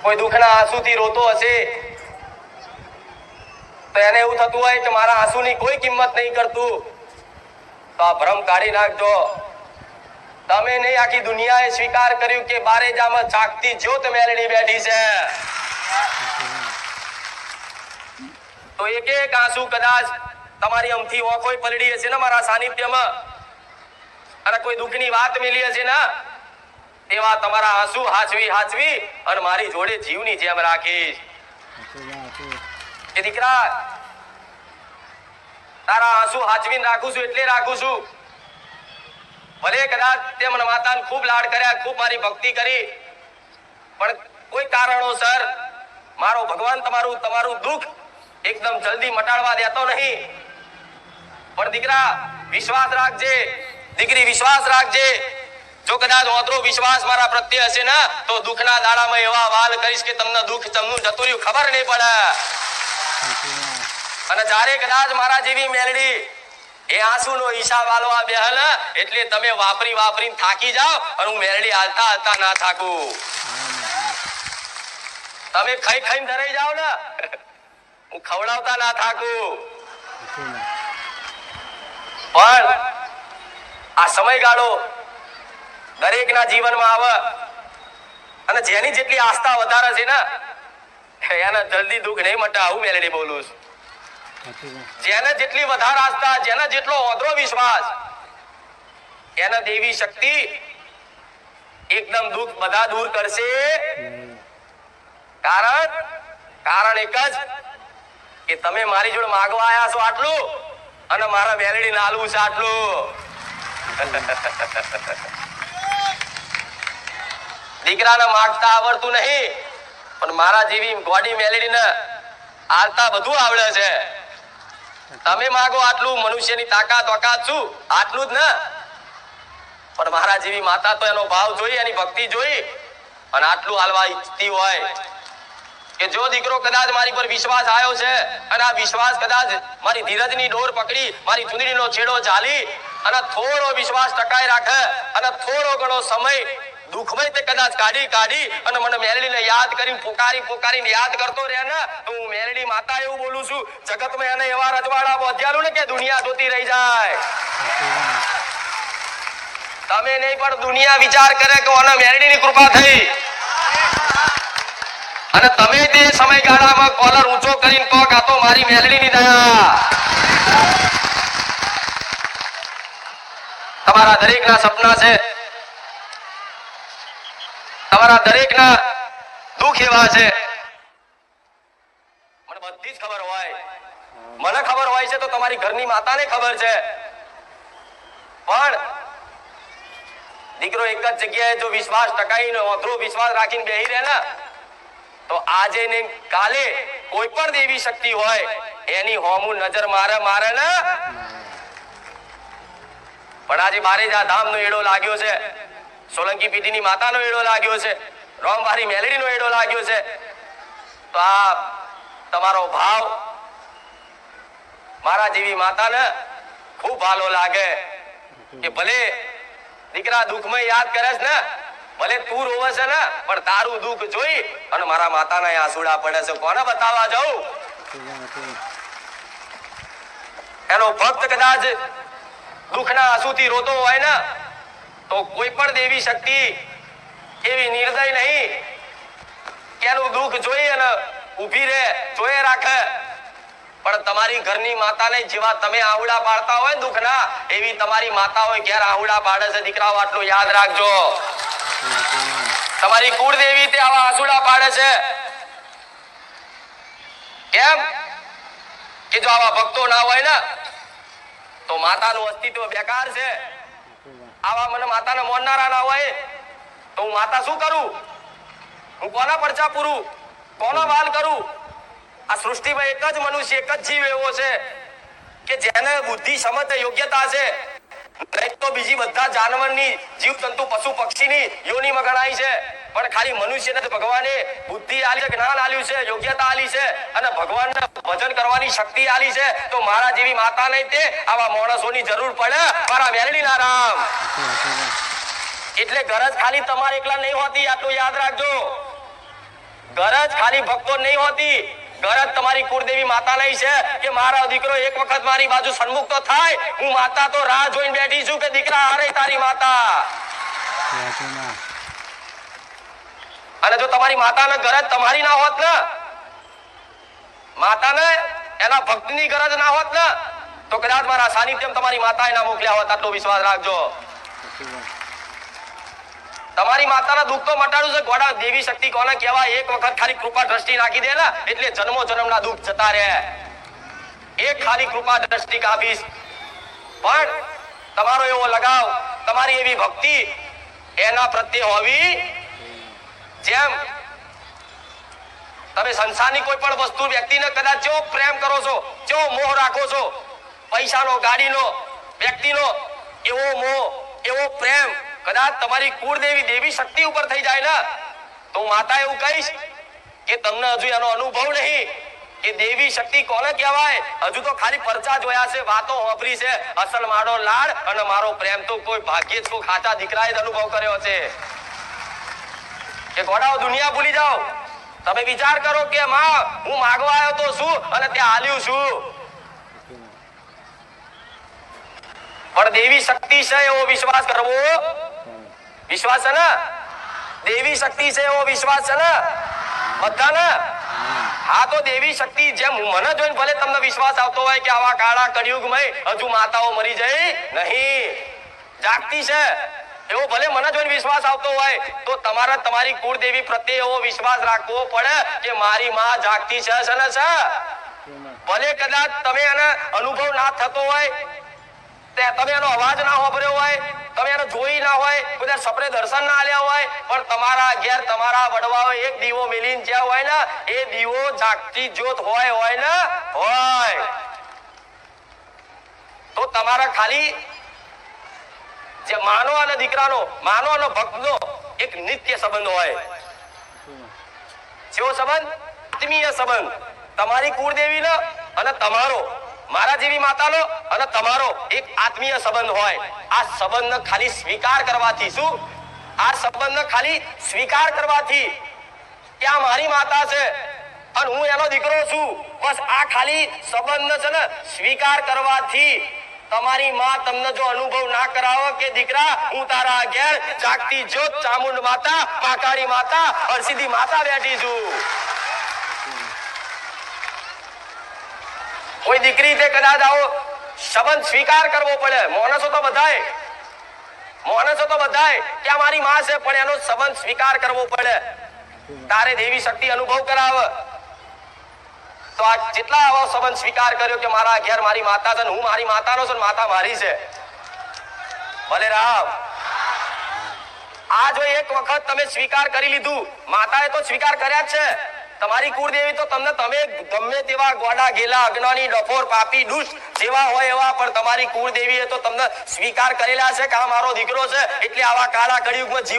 કોઈ દુઃખના આંસુથી રોતો હશે તો એને એવું થતું હોય કે મારા આંસુની કોઈ કિંમત નહીં કરતું, તો આ ભ્રમ કાઢી નાખજો. તમે નહીં, આખી દુનિયાએ સ્વીકાર કર્યું કે બારેજામાં જાગતી જ્યોત મેલડી બેઠી છે. તો એક એક આંસુ કદાચ તમારી અમથી ઓખોય પલડી હશે ને મારા સાનિધ્યમાં, અને કોઈ દુઃખની વાત મિલી હશે ને, એવા તમારા આંસુ હાચવી હાચવી અને મારી જોડે જીવની જેમ રાખીશ. કે દીકરા, તારા આંસુ હાચવીને રાખું છું એટલે રાખું છું. ભલે કદાચ તે મને માતાને ખૂબ લાડ કર્યા, ખૂબ મારી ભક્તિ કરી, પણ કોઈ કારણોસર મારો ભગવાન તમારું દુઃખ એકદમ જલ્દી મટાડવા દેતો નહીં. પણ દીકરા વિશ્વાસ રાખજે, દીકરી વિશ્વાસ રાખજે. જો કદાચ ઓતરો વિશ્વાસ મારા પ્રત્યે હશે ને, તો દુઃખના દાડામાં એવા વાલ કરીશ કે તમને દુઃખ તમનું જતું રહ્યું ખબર નહીં પડે. અને જ્યારે કદાચ મારા જેવી મેલડી એ આંસુનો હિસાબ આલવા બેહલ, એટલે તમે વાપરી વાપરીને થાકી જાઓ અને હું મેલડી હાલતા હાલતા ના થાકું. તમે ખાઈ ખાઈને ધરાઈ જાઓ ને, હું ખવડાવતા ના થાકું. પણ આ સમયગાળો દરેકના જીવનમાં આવે, અને જેની જેટલી આસ્થા વધારે છે ને એને જલ્દી દુઃખ નહીં મટા. હું મેલડી બોલું છું. જેને જેટલી વધારે આસ્થા, જેને જેટલો ઓધરો વિશ્વાસ, એને દેવી શક્તિ એકદમ દુઃખ બધા દૂર કરશે. કારણ એક જ કે તમે મારી જોડે માગવા આવ્યા છો આટલું, અને મારા મેલડી નાલવું છે આટલું. દીકરાને માગતા આવડતું નહીં, પણ મારા જેવી ગોડી મેલડીને આલતા બધું આવડે છે. તમે માગો આટલું, મનુષ્યની તાકાત ઓકાત શું, આટલું જ ને. પણ મારા જેવી માતા તો એનો ભાવ જોઈ, એની ભક્તિ જોઈ અને આટલું હાલવા ઈચ્છતી હોય કે જો દીકરો કદાચ મારી પર વિશ્વાસ આવ્યો છે, અને આ વિશ્વાસ કદાચ મારી ધીરજની ડોર પકડી, મારી ચુંદડીનો છેડો ઝાલી અને થોડો વિશ્વાસ ટકાઈ રાખે, અને થોડો ઘણો સમય દુઃખમય તે કદાચ કાઢી અને મને મેલડીને યાદ કરીને પોકારીને યાદ કરતો રહે ને, તો હું મેલડી માતા એવું બોલું છું. જગતમાં એને એવા રજવાડા બોધ્યાલું ને કે દુનિયા જોતી રહી જાય. તમે નહીં, પણ દુનિયા વિચાર કરે કે ઓને મેલડીની કૃપા થઈ. અને તમે તે સમયગાળામાં કોલર ઊંચો કરીને કહો કે આ તો મારી મેલડીની દયા. તમારા દરેકના સપના છે, તમારા દરેકના દુઃખ એવા છે. મને બધી જ ખબર હોય, મને ખબર હોય છે, તો તમારી ઘરની માતાને ખબર છે. પણ દીકરો એક જ જગ્યાએ જો વિશ્વાસ ટકાઈને ઓથરો વિશ્વાસ રાખીને બેહી રહે ને, તો આજે ને કાલે કોઈ પણ દેવી શક્તિ હોય એની હોમું નજર મારે ને. પણ આજે બારેજા ધામનો એડો લાગ્યો છે, સોલંકી પીટીની માતાનો એડો લાગ્યો છે, રોમવારી મેલડીનો એડો લાગ્યો છે. તો આ તમારો ભાવ મારા જેવી માતાને ખૂબ ભાલો લાગે કે ભલે દીકરા દુઃખમાં યાદ કરે છે ને, ભલે તું રોવે છે ને, પણ તારું દુઃખ જોઈ અને મારા માતાના આંસુડા પડે છે. કોને બતાવવા જાઉં? એનો ભક્ત કદાચ દુઃખના આંસુથી રોતો હોય ને, તો કોઈ પણ દેવી શક્તિ એવી નિર્દય નહીં કે એનું દુઃખ જોઈ અને ઊભી રહે, જોયે રાખે. પણ તમારી ઘરની માતાને જેવા તમે આહુડા પાડતા હોય દુઃખના, એવી તમારી માતાઓ ઘેર આહુડા પાડે છે. દીકરાઓ આટલું યાદ રાખજો. તમારી કુળદેવી તે આવા આંસુડા પાડે છે. કેમ કે જો આવા ભક્તો ના હોય ને, તો માતાનું અસ્તિત્વ બેકાર છે. આવા મને માતાને મોનનારા ના હોય તો હું માતા શું કરું? હું કોના પરચા પૂરું? કોનો વાલ કરું? આ સૃષ્ટિમાં એક જ મનુષ્ય, એક જ જીવ એવો છે કે જેને બુદ્ધિ, સમજ, યોગ્યતા છે. નહીં તો બીજી બધા જાનવરની, જીવજંતુ, પશુ પક્ષીની યોનિમાં ગણાય છે. પણ ખાલી મનુષ્યને ભગવાને બુદ્ધિ આલી છે, જ્ઞાન આલ્યું છે, યોગ્યતા આલી છે, અને ભગવાનને ભજન કરવાની શક્તિ આલી છે. તો મારા જેવી માતા નહીં તે આવા માણસોની જરૂર પડે. મારા મેલડીના રામ. એટલે ગરજ ખાલી તમારે એકલા નહીં હોતી, આટલું યાદ રાખજો. ગરજ ખાલી ભક્તો નહીં હોતી, ગરજ તમારી કુળદેવી માતા નહીં છે કે મારો દીકરો એક વખત મારી બાજુ સન્મુખ તો થાય. હું માતા તો રાહ જોઈને બેઠી છું કે દીકરા હારે તારી માતા. અને જો તમારી માતાને ગરજ તમારી ના હોત ને, માતાને એના ભક્તની ગરજ ના હોત ને, તો કદાચ મારા સાનિધ્યમ તમારી માતાએ ના મોકલ્યા હોત. આટલો વિશ્વાસ રાખજો. તમારી માતાના દુઃખ તો મટાડું છે. ગોડા દેવી શક્તિ કોને કહેવાય? એક વખત ખાલી કૃપા દ્રષ્ટિ નાખી દે ને એટલે જન્મો જન્મના દુઃખ જતા રહે. એક ખાલી કૃપા દ્રષ્ટિ કાપીશ, પણ તમારો એવો લગાવ, તમારી એવી ભક્તિ એના પ્રત્યે હોવી, જેમ તમે સંસારની કોઈ પણ વસ્તુ વ્યક્તિને કદાચ જો પ્રેમ કરો છો, જો મોહ રાખો છો, પૈસાનો, ગાડીનો, વ્યક્તિનો, એવો મોહ, એવો પ્રેમ કદાચ તમારી કુળદેવી દેવી શક્તિ ઉપર થઈ જાય ને, તો માતા એવું કહીશ કે તમને હજુ એનો અનુભવ નહીં કે દેવી શક્તિ કોને કહેવાય. હજુ તો ખાલી પરચા જોયા છે, વાતો વાપરી છે. અસલ મારો લાડ અને મારો પ્રેમ તો કોઈ ભાગ્યે જ કોઈ ખાચા દીકરાએ જ અનુભવ કર્યો છે. કે ગોડાઓ દુનિયા ભૂલી જાઓ. તમે વિચાર કરો કે માં હું માગવા આવ્યો તો શું અને ત્યાં હાલ્યું શું. પણ દેવી શક્તિ છે એવો વિશ્વાસ કરવો. વિશ્વાસ છે ને? દેવી શક્તિ છે એવો વિશ્વાસ છે ને બધાને? હા, તો દેવી શક્તિ જેમ મને જોઈને ભલે તમને વિશ્વાસ આવતો હોય કે આવા કાળા કળિયુગમાં હજુ માતાઓ મરી જઈ નહીં, જાગતી છે, એવો ભલે મને જોઈને વિશ્વાસ આવતો હોય, તો તમારે તમારી કુળદેવી પ્રત્યે એવો વિશ્વાસ રાખવો પડે કે મારી માં જાગતી છે ને છે. ભલે કદાચ તમે એને અનુભવ ના થતો હોય, તમે એનો અવાજ ના સાંભળ્યો હોય, તમે એને જોઈ ના હોય, કોઈ સપને દર્શન ના આલ્યા હોય, પણ તમારા ઘેર તમારા વડવાઓ એક દીવો મેલીને જ્યાં હોય ને, એ દીવો જાગતી જ્યોત હોય ને હોય. તો તમારા ખાલી જે માનો અને દીકરાનો, માનો અને ભક્તનો એક નિત્ય સંબંધ હોય. કેવો સંબંધ? આત્મીય સંબંધ. તમારી કુળદેવીનો અને તમારો, મારા જેવી માતાનો અને તમારો એક આત્મીય સંબંધ હોય. આ સંબંધને ખાલી સ્વીકાર કરવાથી, શું? આ સંબંધને ખાલી સ્વીકાર કરવાથી કે આ મારી માતા છે અને હું એનો દીકરો છું, બસ આ ખાલી સંબંધ છે ને સ્વીકાર કરવાથી તમારી માં તમને જો અનુભવ ના કરાવો કે દીકરા હું તારા ઘેર જાગતી જ્યોત ચામુંડ માતા, મહાકાળી માતા, હરસિદ્ધિ માતા બેઠી છું. કોઈ દીકરી તે કદાચ આવો સંબંધ સ્વીકાર કરવો પડે. માણસો તો બધાય કે આ મારી માં છે, પણ એનો સંબંધ સ્વીકાર કરવો પડે. તારે દેવી શક્તિ અનુભવ કરાવે તો આ જેટલા આવો સંબંધ સ્વીકાર કર્યો કે મારા ઘેર મારી માતા છે, હું મારી માતાનો છું, માતા મારી છે. ભલે રામ, આ જો એક વખત તમે સ્વીકાર કરી લીધું, માતાએ તો સ્વીકાર કર્યા જ છે. તમારી કુળદેવી તો તમને, તમે ગમે તેવા ગોડા ગેલા અજ્ઞાની ડફોર પાપી દુષ્ટ જેવા હોય એવા, પણ તમારી કુળદેવીએ તો તમને સ્વીકાર કરેલા છે કે આ મારો દીકરો છે, એટલે આવા કાળા કળિયુગમાં જીવ